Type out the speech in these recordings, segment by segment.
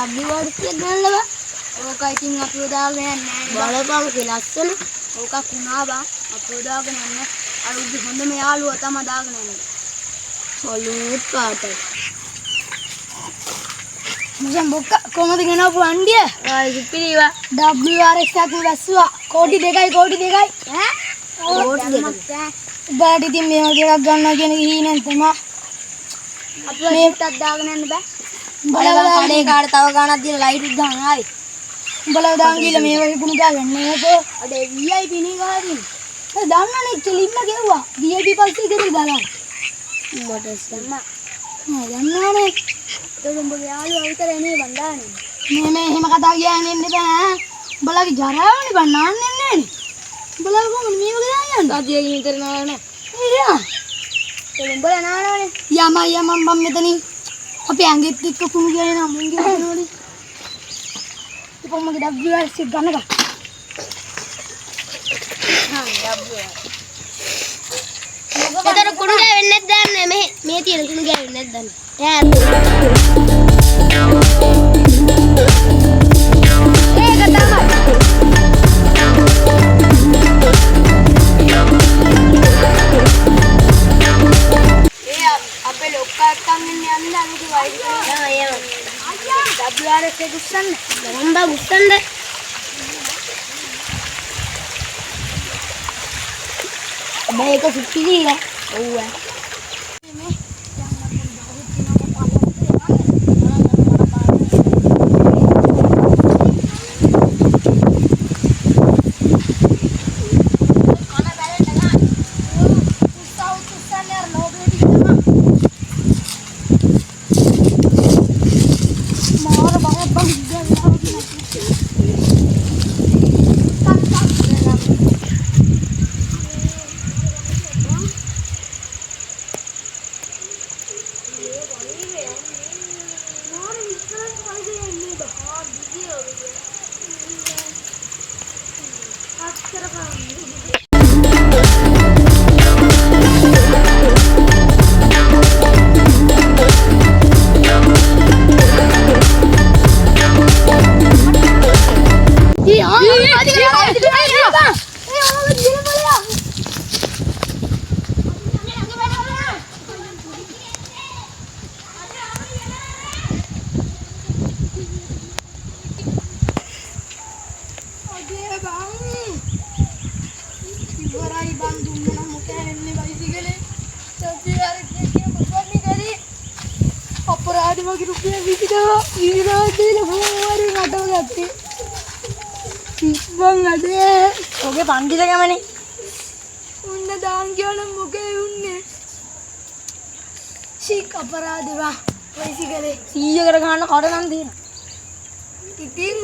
WRC ගන්නව. ඕක ඉතින් අපි උදාගෙන යන්නේ නෑ. බලපං කියලා ලස්සන. ඕක කුණා බං. අපි උදාගෙන යන්නේ. අර උදේ හොඳම යාළුවා තමයි දාගෙන යන්නේ. හොලුත් පාටයි. මුසම් බොක්ක කොහමද ගෙනවපු අණ්ඩිය? ආයි පිළිවා. WRX එකක් වැස්සුවා. කෝටි 2යි කෝටි 2යි. ඈ? කෝටි 2යි. උඹට ඉතින් මේ වගේ එකක් ගන්නවා කියන කීනෙන් තමයි. අපි මේකටත් දාගෙන යන්න බෑ. බලව කඩේ කාට තව ගානක් දීලා ලයිට් උත් දාන්න ආයි. උඹලා දාන් ගිහලා මේ වගේ කුණු දාගන්න නේද? අඩේ VIP නේ ගාදින්. ඒ දාන්නනේ කෙලින්ම ගෙව්වා. VIP පස්සේ ගෙදර දාලා. උඹට සම්ම. නෑ යන්නනේ. ඒක උඹගේ යාළුවා විතරයි නේ බං දාන්නේ. මේ එහෙම කතා කියන්නේ ඉන්න බෑ. උඹලාගේ ජරාවනේ බං නාන්නේ නෑනේ. උඹලා කොහොමද මේ වගේ දාන්නේ? අදියකින් විතර නාන්නේ. ඉතින් ඒක උඹලා නානවනේ. යමම් බම් මෙතනින්. අපි ඇඟෙත් එක්ක කුණු ගෑනේ නම් මුංගේ වෙනවනේ. ඉතින් මගේ WRC ගන්නක. එතන කුණු ගෑවෙන්නේ නැද්ද? මේ තියෙන කුණු ගෑවෙන්නේ නැද්ද? ඒක තමයි. අපේ ලොක්කා එක්කන් යන්න අනිත් වයිඩ් කරලා යනවා. WRX එක ගුස්සන්න. මම බා ගුස්සන්න. මේක සුපිරිලා. ඔව්. अपराधी रुपया ओके पांडी लगा मैंने उन्ने दान किया ना मुके उन्ने शीक अपराधी वाह वैसी करे सीए कर खाना खाना नाम दे कितिन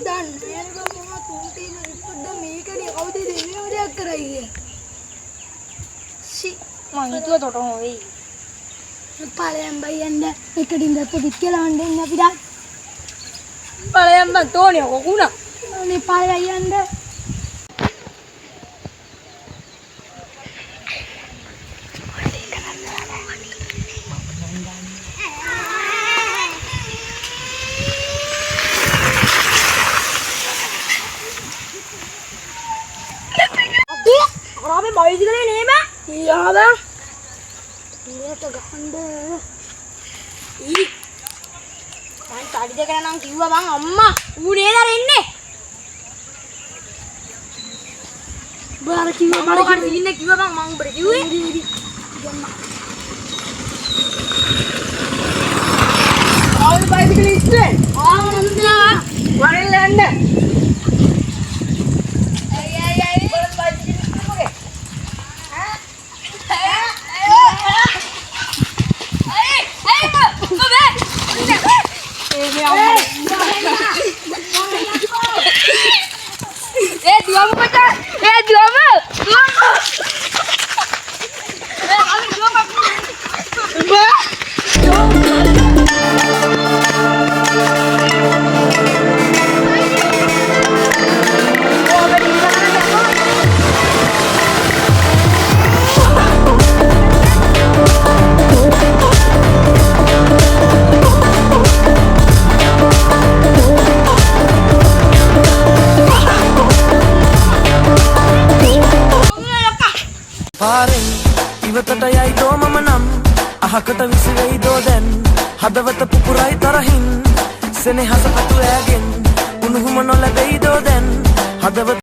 दान यार बाबू माँ तोंटी ना इतना मेकरी आउट दे देने वाले अक्कर आई है शी मांगी तो टोटो हो गई पालेयम बायंडे इकड़िंद तो दिक्कला अंडे इन्ना पिरा पालेयम बंद तो नहीं होगा कुना नहीं पालेयंडे अबे बाइक ले नहीं मैं याद है ये तो गंदे ई मैं साड़ी देख रहा ना क्यों बांग अम्मा उन्हें इधर इन्ने बाहर क्यों बाहर इन्ने क्यों बांग मांग बड़े क्यों है और बाइक ले इसने हाँ नंदा वाले लैंड අහකට විසිවෙයිදෝ දැන් හදවත පුපුරයි තරහින් සෙනෙහස පතු ඇගෙන් උණුහුම නොලැබෙයිදෝ දැන් හදවත